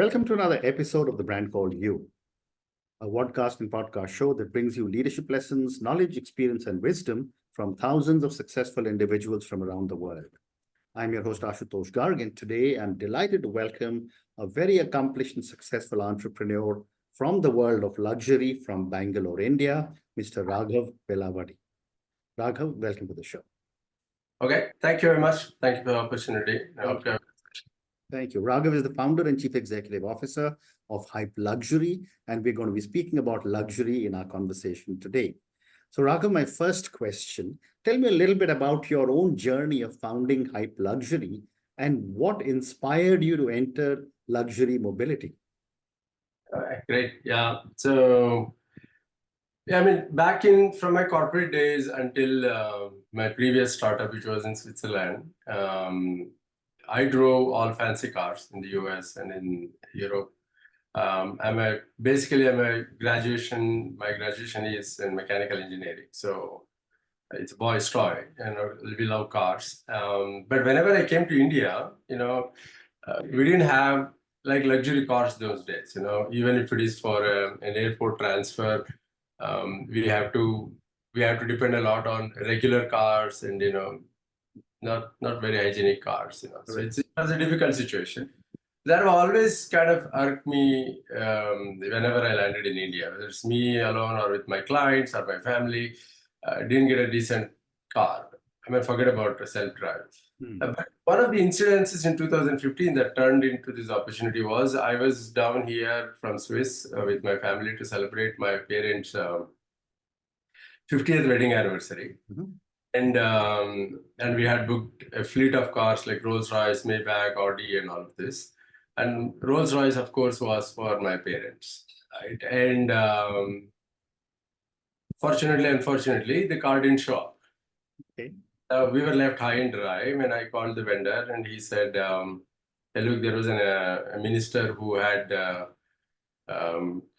Welcome to another episode of The Brand Called You, a podcast and podcast show that brings you leadership lessons, knowledge, experience, and wisdom from thousands of successful individuals from around the world. I'm your host, Ashutosh Garg, and today I'm delighted to welcome a very accomplished and successful entrepreneur from the world of luxury from Bangalore, India, Mr. Raaghav Belavadi. Raaghav, welcome to the show. Okay, thank you very much. Thank you for the opportunity. Thank you. Raaghav is the founder and chief executive officer of Hype Luxury, and we're going to be speaking about luxury in our conversation today. So Raaghav, my first question, tell me a little bit about your own journey of founding Hype Luxury and what inspired you to enter luxury mobility. Great. Yeah. So, back from my corporate days until my previous startup, which was in Switzerland, I drove all fancy cars in the US and in Europe. My graduation is in mechanical engineering. So it's a boy's toy, we love cars. But whenever I came to India, we didn't have like luxury cars those days. Even if it is for an airport transfer, we have to depend a lot on regular cars and not very hygienic cars. So it was a difficult situation. That always kind of irked me whenever I landed in India, whether it's me alone or with my clients or my family. Didn't get a decent car. Forget about self-drive. But one of the incidences in 2015 that turned into this opportunity was I was down here from Swiss with my family to celebrate my parents' 50th wedding anniversary. And we had booked a fleet of cars like Rolls-Royce, Maybach, Audi, and all of this. And Rolls-Royce, of course, was for my parents, right? And unfortunately, the car didn't show up. Okay. We were left high and dry, and I called the vendor, and he said, hey, look, there was a minister who had a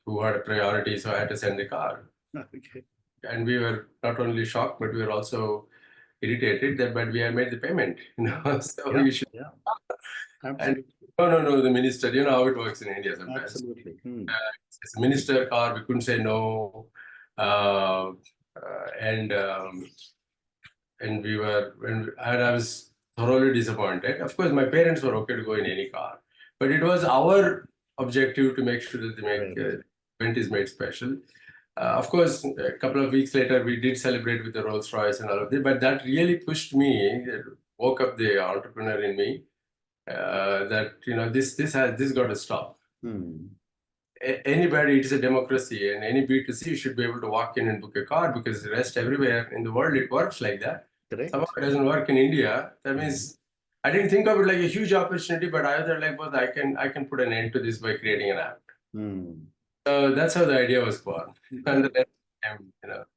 priority, so I had to send the car. Okay. And we were not only shocked, but we were also irritated but we had made the payment. So you should. Yeah. And no, the minister, you know how it works in India sometimes. Absolutely. It's a minister car, we couldn't say no. And I was thoroughly disappointed. Of course, my parents were okay to go in any car, but it was our objective to make sure that the event is made special. Of course, a couple of weeks later, we did celebrate with the Rolls-Royce and all of that, but that really pushed me, woke up the entrepreneur in me, that this got to stop. Anybody, it is a democracy, and any B2C should be able to walk in and book a car, because the rest everywhere in the world it works like that. Somehow it doesn't work in India. That means I didn't think of it like a huge opportunity, but I was like, well, I can put an end to this by creating an app. So that's how the idea was born. And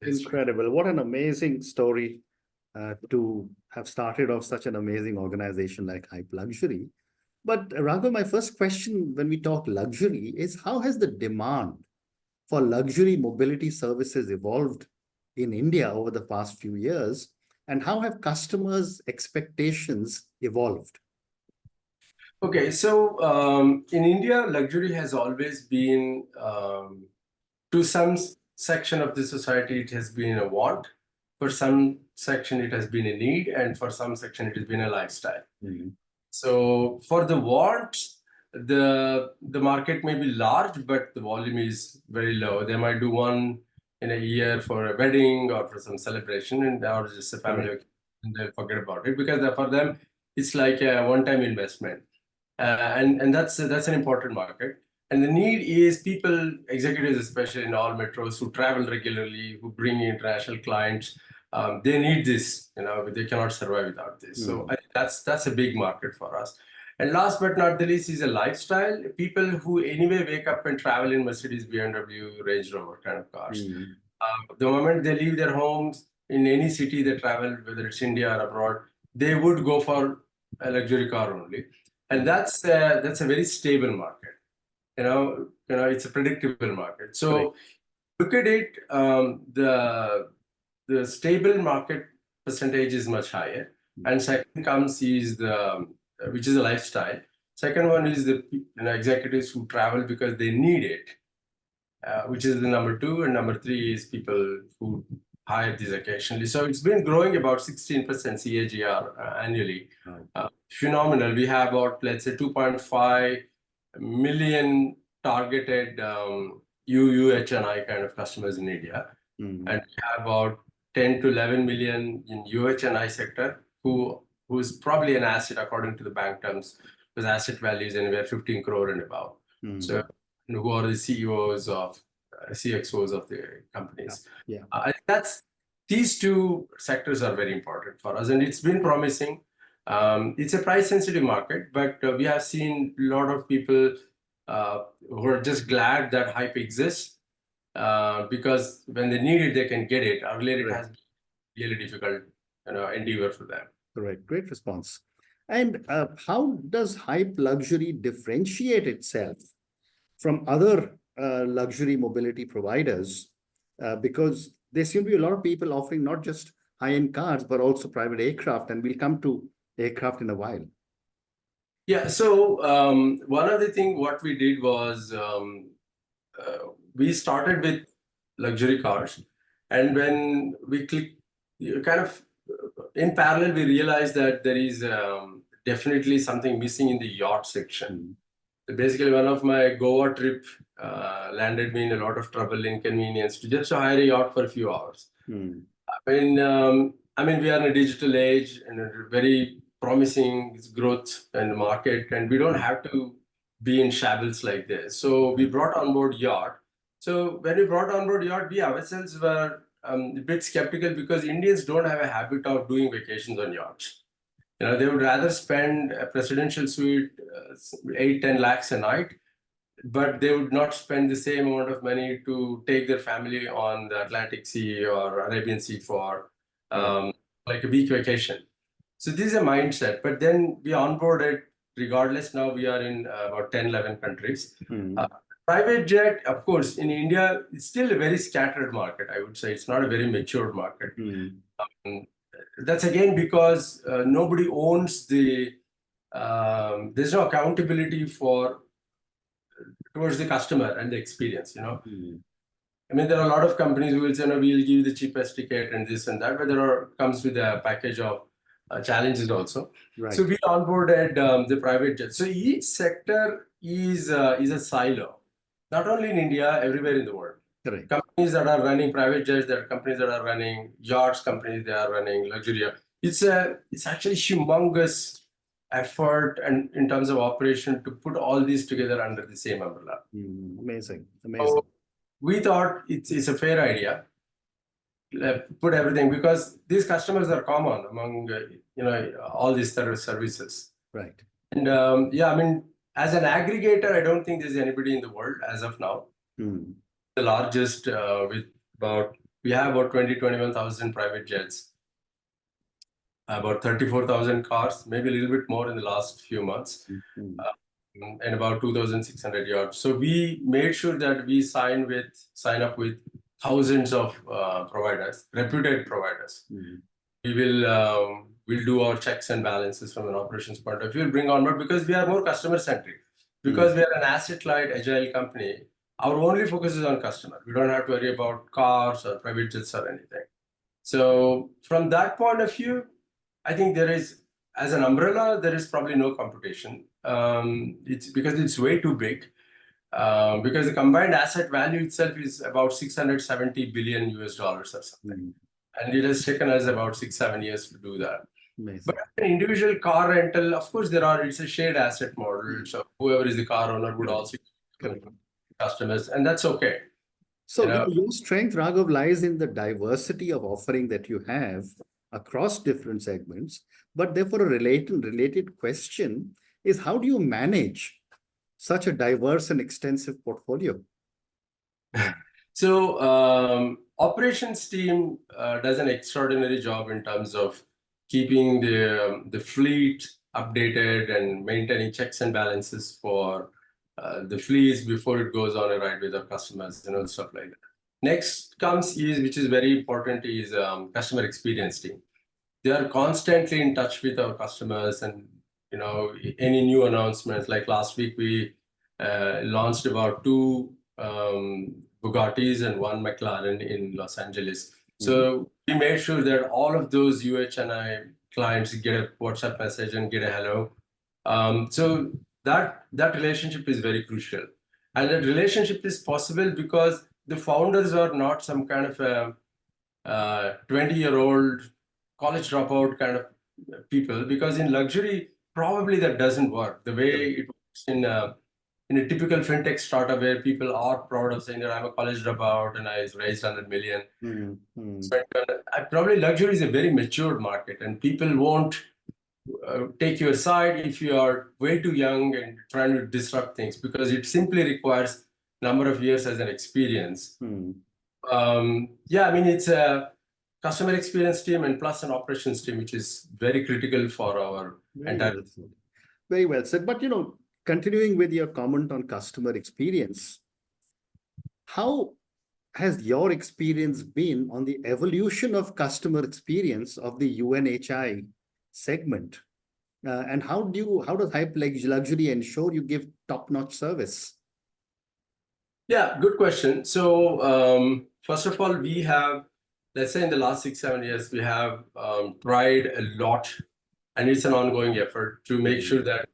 Incredible. What an amazing story to have started off such an amazing organization like Hype Luxury. But Raaghav, my first question when we talk luxury is, how has the demand for luxury mobility services evolved in India over the past few years? And how have customers' expectations evolved? Okay, so in India, luxury has always been, to some section of the society, it has been a want. For some section, it has been a need. And for some section, it has been a lifestyle. So for the wants, the market may be large, but the volume is very low. They might do one in a year for a wedding or for some celebration, or just a family, and they'll forget about it, because for them, it's like a one-time investment. And that's an important market. And the need is people, executives especially in all metros, who travel regularly, who bring international clients. They need this, they cannot survive without this. So I think that's a big market for us. And last but not the least is a lifestyle. People who anyway wake up and travel in Mercedes, BMW, Range Rover kind of cars. The moment they leave their homes in any city they travel, whether it's India or abroad, they would go for a luxury car only. And that's a very stable market. It's a predictable market. So look at it, the stable market percentage is much higher. And second comes is which is a lifestyle. Second one is the executives who travel because they need it, which is the number two. And number three is people who hire these occasionally. So it's been growing about 16% CAGR annually. Phenomenal. We have about, let's say, 2.5 million targeted UHNI kind of customers in India. And we have about 10 to 11 million in UHNI sector who's probably an asset according to the bank terms, because asset value is anywhere 15 crore and above. So who are the CEOs of CXOs of the companies. These two sectors are very important for us, and it's been promising. It's a price sensitive market, but we have seen a lot of people who are just glad that hype exists, because when they need it, they can get it. Earlier, it has been really difficult, endeavor for them. Correct. Great response. And how does hype luxury differentiate itself from other luxury mobility providers? Because there seem to be a lot of people offering not just high-end cars, but also private aircraft. And we'll come to aircraft in a while. Yeah. So one of the things what we did was we started with luxury cars. And when we clicked, kind of in parallel, we realized that there is definitely something missing in the yacht section. Basically, one of my Goa trip landed me in a lot of trouble, inconvenience to just hire a yacht for a few hours. I mean, we are in a digital age and a very promising growth in the market, and we don't have to be in shambles like this. So we brought on board yacht. So when we brought on board yacht, we ourselves were a bit skeptical, because Indians don't have a habit of doing vacations on yachts. They would rather spend a presidential suite 8-10 lakhs a night, but they would not spend the same amount of money to take their family on the Atlantic Sea or Arabian Sea for like a week vacation. So this is a mindset. But then we onboarded, regardless, now we are in about 10, 11 countries. Private jet, of course, in India, it's still a very scattered market, I would say. It's not a very mature market. That's again because nobody owns the, there's no accountability towards the customer and the experience, I mean, there are a lot of companies who will say, no, we'll give you the cheapest ticket and this and that, but comes with a package of challenges also. So we onboarded the private jet. So each sector is a silo, not only in India, everywhere in the world. Companies that are running private jets, there are companies that are running yachts, companies that are running luxury. It's actually humongous effort and in terms of operation to put all these together under the same umbrella. Amazing. So we thought it's a fair idea. Put everything, because these customers are common among all these services. And I mean, as an aggregator, I don't think there's anybody in the world as of now. The largest with we have about 21,000 private jets, about 34,000 cars, maybe a little bit more in the last few months, and about 2,600 yachts. So we made sure that we sign up with thousands of providers, reputed providers. We'll do our checks and balances from an operations point of view. We'll bring on board, because we are more customer centric. Because we are an asset light, agile company, our only focus is on customer. We don't have to worry about cars or private jets or anything. So from that point of view, I think there is, as an umbrella, there is probably no competition. It's because it's way too big. Because the combined asset value itself is about $670 billion US or something. And it has taken us about 6-7 years to do that. But an individual car rental, of course, it's a shared asset model. So whoever is the car owner would also customers, and that's okay. So your strength, Raghav, lies in the diversity of offering that you have across different segments. But therefore, a related question is, how do you manage such a diverse and extensive portfolio? So operations team does an extraordinary job in terms of keeping the fleet updated and maintaining checks and balances for the fleets before it goes on a ride with our customers and stuff like that. Next comes which is very important, is customer experience team. They are constantly in touch with our customers and any new announcements. Like last week, we launched about two Bugattis and one McLaren in Los Angeles. So we made sure that all of those UHNI clients get a WhatsApp message and get a hello. So that relationship is very crucial. And that relationship is possible because the founders are not some kind of a 20-year-old college dropout kind of people, because in luxury, probably that doesn't work the way it works in a typical fintech startup where people are proud of saying that I'm a college dropout and I raised 100 million. But probably luxury is a very matured market, and people won't take your side if you are way too young and trying to disrupt things, because it simply requires number of years as an experience. Yeah, I mean, it's a customer experience team and plus an operations team, which is very critical for our entire. Very well said. But, continuing with your comment on customer experience, how has your experience been on the evolution of customer experience of the UNHI segment? And how does Hype Luxury ensure you give top-notch service? Yeah, good question. So first of all, we have, let's say in the last 6-7 years, we have tried a lot, and it's an ongoing effort to make sure that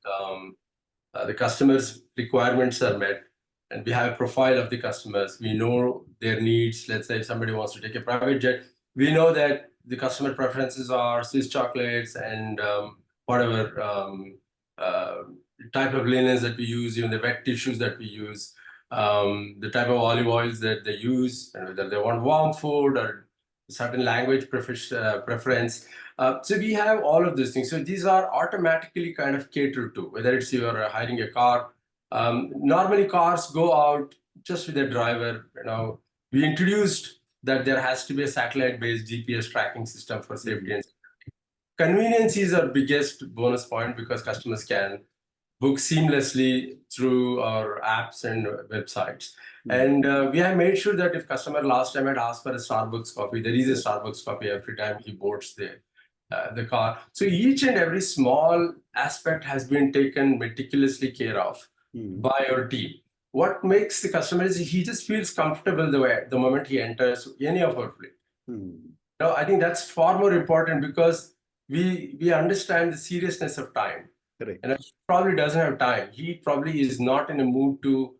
the customers' requirements are met, and we have a profile of the customers. We know their needs. Let's say if somebody wants to take a private jet, we know that the customer preferences are Swiss chocolates and whatever type of linens that we use, even the wet tissues that we use, the type of olive oils that they use, and whether they want warm food or certain language preference. So we have all of these things. So these are automatically kind of catered to, whether it's you're hiring a car. Normally cars go out just with a driver. We introduced that there has to be a satellite-based GPS tracking system for safety and security. Convenience is our biggest bonus point, because customers can book seamlessly through our apps and websites. And we have made sure that if customer last time had asked for a Starbucks coffee, there is a Starbucks coffee every time he boards the car. So each and every small aspect has been taken meticulously care of by our team. What makes the customer is he just feels comfortable the moment he enters any of our fleet. I think that's far more important, because we understand the seriousness of time. Correct. And he probably doesn't have time. He probably is not in a mood to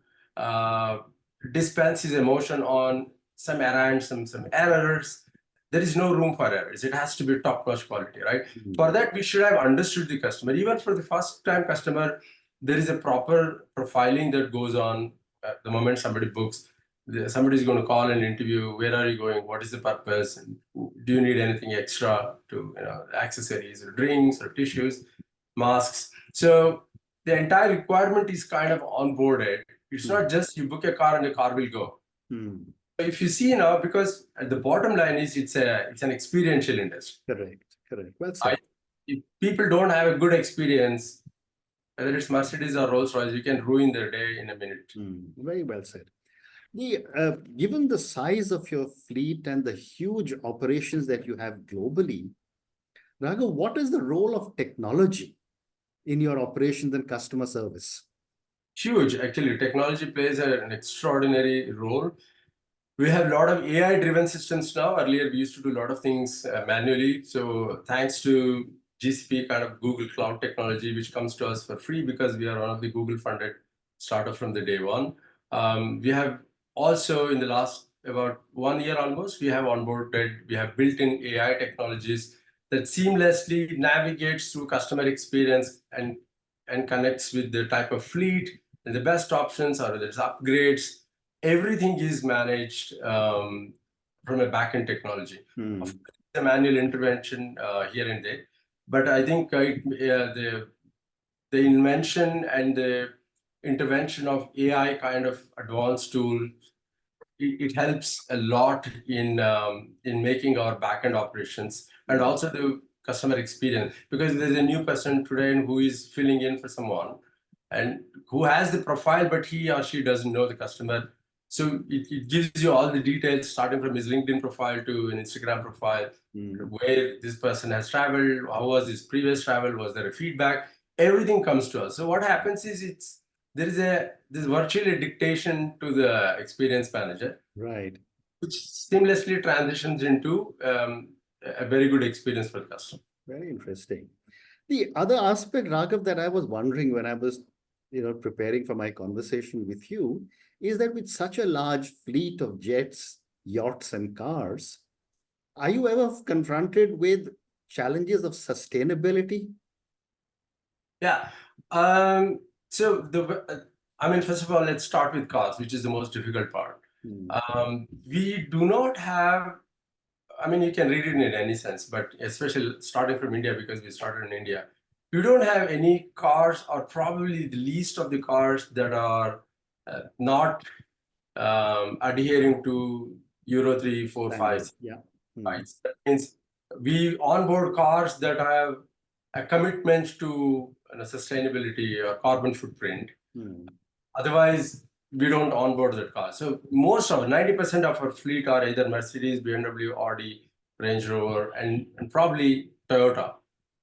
dispense his emotion on some errands, some errors. There is no room for errors. It has to be top-notch quality, right? For that, we should have understood the customer. Even for the first-time customer, there is a proper profiling that goes on the moment somebody books. Somebody is going to call and interview. Where are you going? What is the purpose? And do you need anything extra to accessories or drinks or tissues, masks? So the entire requirement is kind of onboarded. It's not just you book a car and the car will go. If you see now, because at the bottom line is it's an experiential industry. Correct. Well said. If people don't have a good experience, whether it's Mercedes or Rolls Royce, you can ruin their day in a minute. Very well said. Given the size of your fleet and the huge operations that you have globally, Raghav, what is the role of technology in your operations and customer service? Huge, actually. Technology plays an extraordinary role. We have a lot of AI-driven systems now. Earlier, we used to do a lot of things manually. So thanks to GCP, kind of Google Cloud technology, which comes to us for free because we are one of the Google-funded startup from the day one. We have also, in the last about 1 year almost, we have onboarded, we have built-in AI technologies that seamlessly navigates through customer experience and connects with the type of fleet and the best options, or there's upgrades. Everything is managed from a back-end technology. The manual intervention here and there, but I think the invention and the intervention of AI kind of advanced tool, it helps a lot in making our back-end operations and also the customer experience, because there's a new person today who is filling in for someone and who has the profile, but he or she doesn't know the customer. So it gives you all the details, starting from his LinkedIn profile to an Instagram profile, where this person has traveled, how was his previous travel, was there a feedback? everything comes to us. So what happens is there's virtually a dictation to the experience manager, Right. which seamlessly transitions into a very good experience for the customer. Very interesting. The other aspect, Raghav, that I was wondering when I was, preparing for my conversation with you, is that with such a large fleet of jets, yachts, and cars, are you ever confronted with challenges of sustainability? Yeah. So first of all, let's start with cars, which is the most difficult part. We do not have, you can read it in any sense, but especially starting from India, because we started in India, we don't have any cars, or probably the least of the cars that are not adhering to Euro 3, 4, 5. Yeah. Right. That means we onboard cars that have a commitment to sustainability or carbon footprint. Otherwise, we don't onboard that car. So most of 90% of our fleet are either Mercedes, BMW, Audi, Range Rover, and probably Toyota.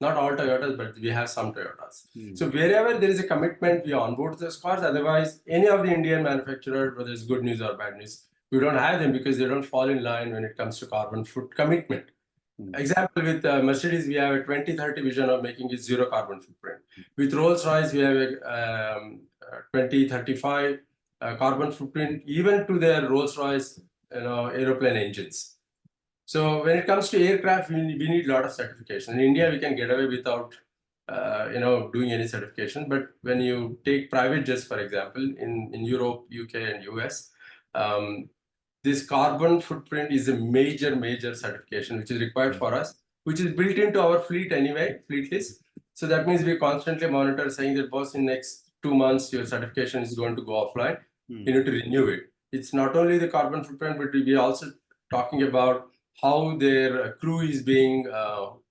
Not all Toyotas, but we have some Toyotas. So wherever there is a commitment, we onboard those cars. Otherwise, any of the Indian manufacturer, whether it's good news or bad news, we don't have them because they don't fall in line when it comes to carbon foot commitment. Example, with Mercedes, we have a 2030 vision of making it zero carbon footprint. With Rolls-Royce, we have a 2035 carbon footprint, even to their Rolls-Royce aeroplane engines. So when it comes to aircraft, we need a lot of certification. In India, we can get away without doing any certification. But when you take private jets, for example, in Europe, UK, and US, this carbon footprint is a major certification which is required for us, which is built into our fleet anyway, fleet list. So that means we constantly monitor, saying that, boss, in next 2 months, your certification is going to go offline. You need to renew it. It's not only the carbon footprint, but we're also talking about how their crew is being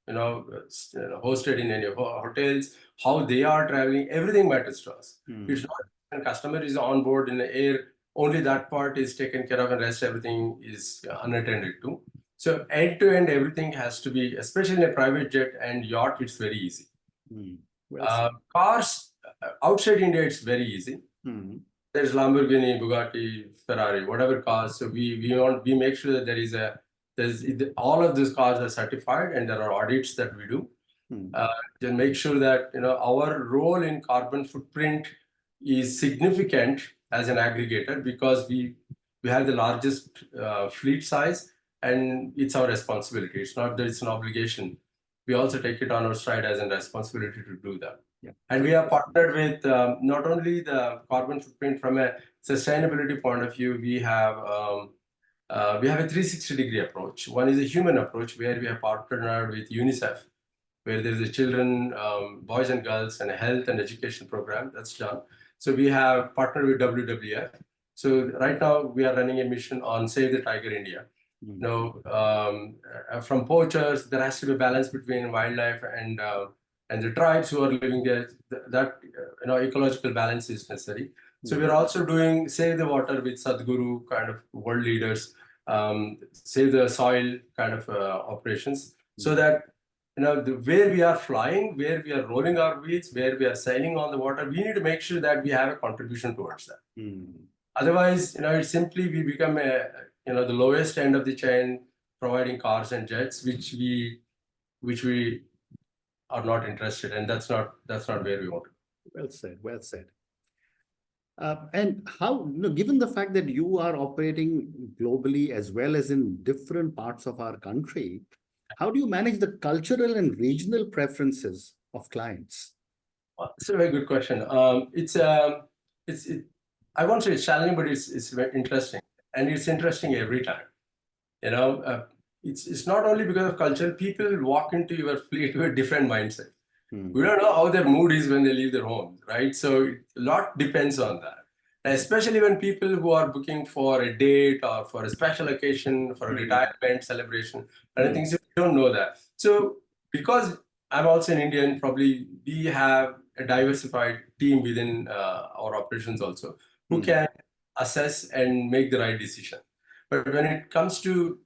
hosted in any hotels, how they are traveling. Everything matters to us. It's not when customer is on board in the air, only that part is taken care of, and rest everything is unattended to. So end to end, everything has to be, especially in a private jet and yacht, it's very easy. Cars outside India, it's very easy. There's Lamborghini, Bugatti, Ferrari, whatever cars. So we make sure that there's all of these cars are certified, and there are audits that we do. To make sure that our role in carbon footprint is significant as an aggregator, because we have the largest fleet size, and it's our responsibility. It's not that it's an obligation. We also take it on our stride as a responsibility to do that. And we are partnered with not only the carbon footprint from a sustainability point of view. We have a 360-degree approach. One is a human approach, where we have partnered with UNICEF, where there is a children, boys and girls, and a health and education program that's done. So we have partnered with WWF. So right now we are running a mission on Save the Tiger India. From poachers, there has to be a balance between wildlife and the tribes who are living there. That ecological balance is necessary. So we're also doing Save the Water with Sadhguru kind of world leaders, Save the Soil kind of operations, so that where we are flying, where we are rolling our wheels, where we are sailing on the water, we need to make sure that we have a contribution towards that. Otherwise, it's simply we become the lowest end of the chain, providing cars and jets, which we are not interested in. That's not where we want to go. Well said. Well said. And how, given the fact that you are operating globally as well as in different parts of our country, how do you manage the cultural and regional preferences of clients? It's a very good question. I won't say it's challenging, but it's very interesting, and it's interesting every time. It's not only because of culture. People walk into your fleet with a different mindset. We don't know how their mood is when they leave their home, right? So a lot depends on that. Especially when people who are booking for a date or for a special occasion, for a retirement celebration, and things, you don't know that. So because I'm also an Indian, probably we have a diversified team within our operations also, who can assess and make the right decision. But when it comes to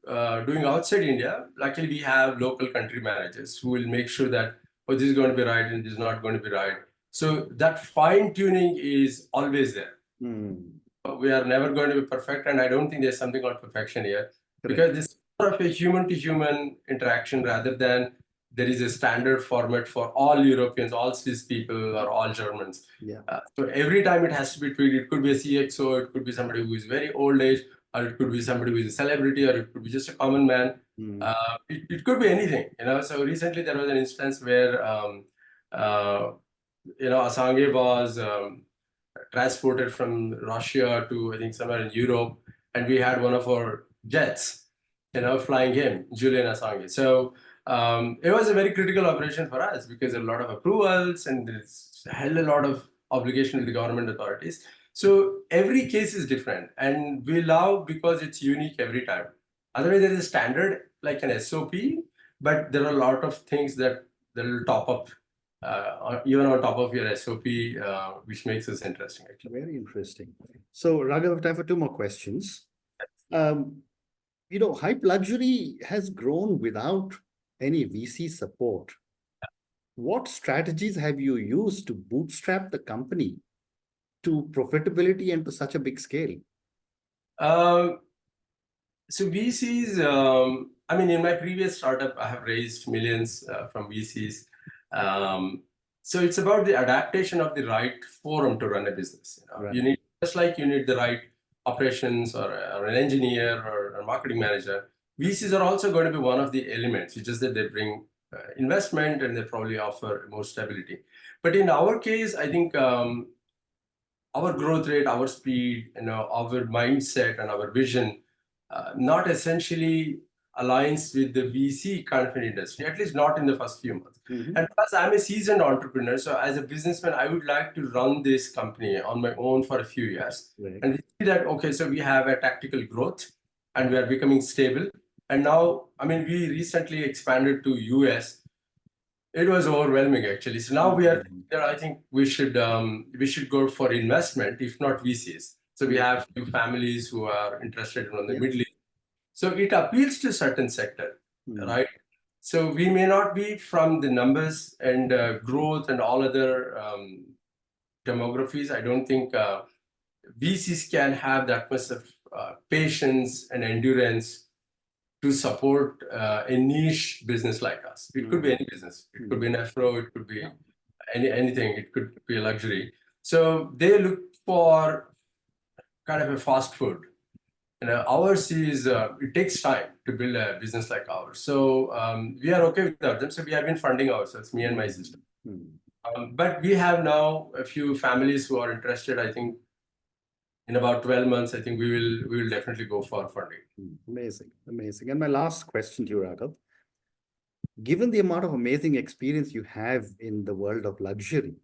doing outside India, luckily we have local country managers who will make sure that, oh, this is going to be right and this is not going to be right. So that fine tuning is always there. Mm. We are never going to be perfect, and I don't think there's something called perfection here, Correct. because it's more of a human to human interaction rather than there is a standard format for all Europeans, all Swiss people, or all Germans. Yeah. So every time it has to be tweaked. It could be a CXO, it could be somebody who is very old age, or it could be somebody who is a celebrity, or it could be just a common man. Mm. It could be anything, you know. So recently there was an instance where Assange was transported from Russia to, I think, somewhere in Europe, and we had one of our jets, flying him, Julian Assange. So it was a very critical operation for us because a lot of approvals and there's a hell a lot of obligation to the government authorities. So every case is different, and we love because it's unique every time. Otherwise, there is a standard like an SOP, but there are a lot of things that will top up even on top of your SOP, which makes this interesting, actually. Very interesting. So, Raghav, I have time for two more questions. Hype luxury has grown without any VC support. What strategies have you used to bootstrap the company to profitability and to such a big scale? So VCs, in my previous startup, I have raised millions from VCs. So it's about the adaptation of the right forum to run a business. Right. You need, just like you need the right operations or an engineer or a marketing manager, VCs are also going to be one of the elements. It's just that they bring investment and they probably offer more stability. But in our case, I think our growth rate, our speed, our mindset and our vision not essentially aligns with the VC kind of an industry, at least not in the first few months. Mhm. And plus, I'm a seasoned entrepreneur. So as a businessman, I would like to run this company on my own for a few years. Right. And we see that, okay, so we have a tactical growth and we are becoming stable. And now, we recently expanded to US. It was overwhelming, actually. So now we are there. I think we should go for investment, if not VCs. So we have few families who are interested in the Middle East. So it appeals to certain sector, right? So we may not be from the numbers and growth and all other demographies. I don't think VCs can have that much of patience and endurance to support a niche business like us. It could be any business. It could be an afro. It could be anything. It could be a luxury. So they look for kind of a fast food. Ours is, it takes time to build a business like ours. So we are okay without them. So we have been funding ourselves, me and my sister. But we have now a few families who are interested. I think in about 12 months, I think we will definitely go for funding. Amazing, amazing. And my last question to you, Raghav. Given the amount of amazing experience you have in the world of luxury,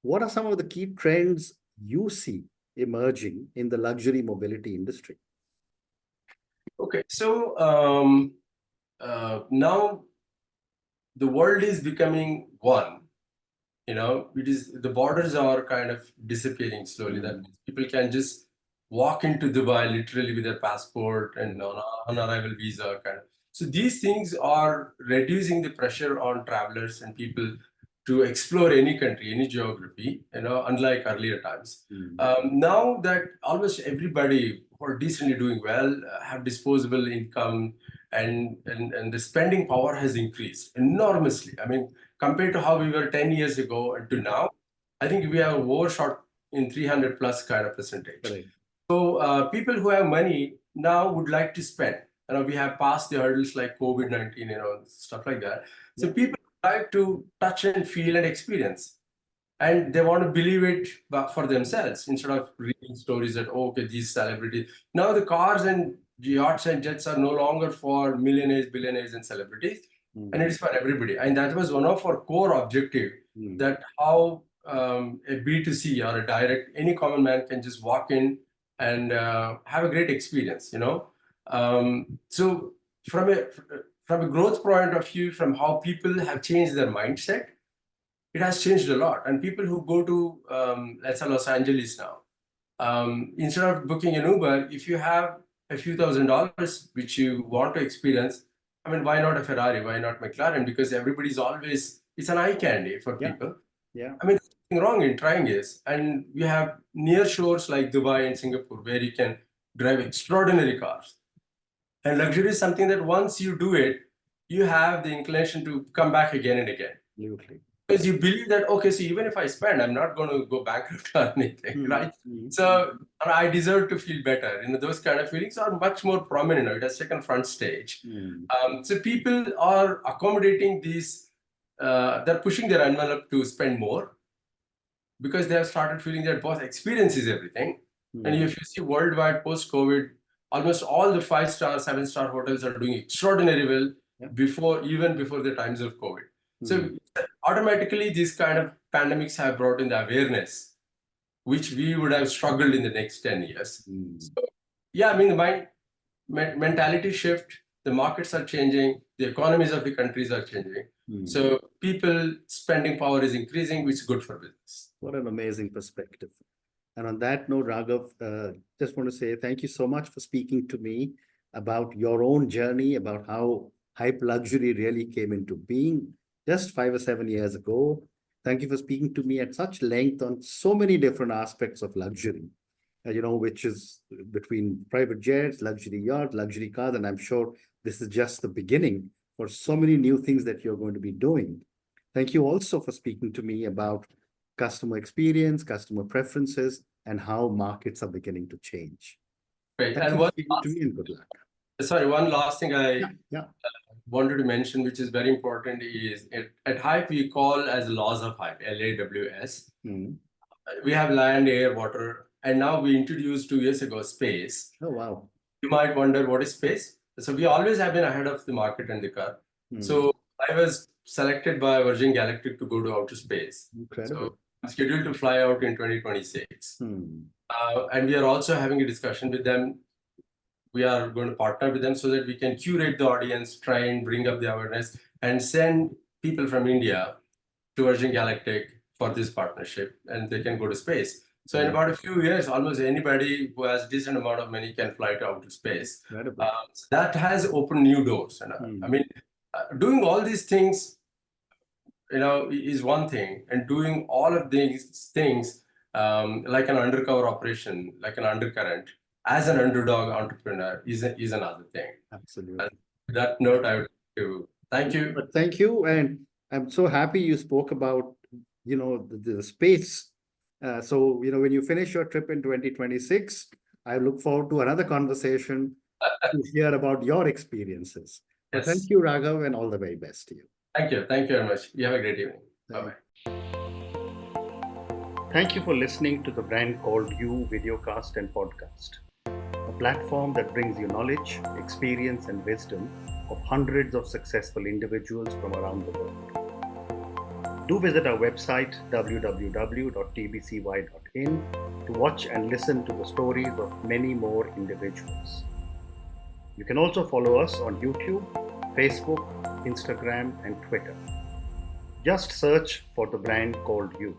what are some of the key trends you see emerging in the luxury mobility industry? Okay, so now the world is becoming one. It is, the borders are kind of disappearing slowly. That means people can just walk into Dubai literally with their passport and on arrival visa kind of. So these things are reducing the pressure on travelers and people to explore any country, any geography, unlike earlier times. Now that almost everybody who are decently doing well have disposable income, and the spending power has increased enormously. Compared to how we were 10 years ago and to now, I think we have overshot in 300 plus kind of percentage. Right. So people who have money now would like to spend. We have passed the hurdles like COVID-19, stuff like that. So people like to touch and feel and experience. And they want to believe it for themselves instead of reading stories that, oh, okay, these celebrities. Now the cars and yachts and jets are no longer for millionaires, billionaires, and celebrities. And it is for everybody. And that was one of our core objective, that how a B2C or a direct, any common man can just walk in and have a great experience, So from a growth point of view, from how people have changed their mindset, it has changed a lot. And people who go to, let's say, Los Angeles now, instead of booking an Uber, if you have a few $1,000s which you want to experience, why not a Ferrari? Why not McLaren? Because everybody's always, it's an eye candy for people. Yeah. wrong in trying is, and we have near shores like Dubai and Singapore where you can drive extraordinary cars. And luxury is something that once you do it, you have the inclination to come back again and again. Absolutely. Because you believe that, okay, so even if I spend, I'm not going to go bankrupt or anything, right? So I deserve to feel better. Those kind of feelings are much more prominent now. It has taken front stage. So people are accommodating these, they're pushing their envelope to spend more because they have started feeling that both experience is everything. And if you see worldwide post-COVID, almost all the 5-star, 7-star hotels are doing extraordinarily well even before the times of COVID. So automatically, these kind of pandemics have brought in the awareness, which we would have struggled in the next 10 years. So, yeah, I mean, the mentality shift, the markets are changing, the economies of the countries are changing. So people spending power is increasing, which is good for business. What an amazing perspective. And on that note, Raghav, just want to say thank you so much for speaking to me about your own journey, about how hype luxury really came into being just 5 or 7 years ago. Thank you for speaking to me at such length on so many different aspects of luxury, which is between private jets, luxury yacht, luxury cars, and I'm sure this is just the beginning for so many new things that you're going to be doing. Thank you also for speaking to me about customer experience, customer preferences, and how markets are beginning to change. Right. Thank And you for speaking to me, and good luck. Sorry, one last thing I Yeah. wanted to mention, which is very important, is at Hype we call as laws of Hype, LAWS. We have land, air, water, and now we introduced 2 years ago space. Oh, wow. You might wonder what is space. So we always have been ahead of the market and the curve. So I was selected by Virgin Galactic to go to outer space. Incredible. So I'm scheduled to fly out in 2026. And we are also having a discussion with them. We are going to partner with them so that we can curate the audience, try and bring up the awareness, and send people from India to Virgin Galactic for this partnership, and they can go to space. So in about a few years, almost anybody who has a decent amount of money can fly to outer space. So that has opened new doors. And I mean, doing all these things, is one thing, and doing all of these things like an undercover operation, like an undercurrent, as an underdog entrepreneur is another thing. Absolutely. And on that note, I would like to thank you. But thank you, and I'm so happy you spoke about the space. So when you finish your trip in 2026, I look forward to another conversation to hear about your experiences. Yes. Thank you, Raghav, and all the very best to you. Thank you very much. You have a great evening. Bye-bye. Thank you for listening to the Brand Called You videocast and podcast, a platform that brings you knowledge, experience, and wisdom of hundreds of successful individuals from around the world. Do visit our website www.tbcy.in to watch and listen to the stories of many more individuals. You can also follow us on YouTube, Facebook, Instagram, and Twitter. Just search for the Brand Called You.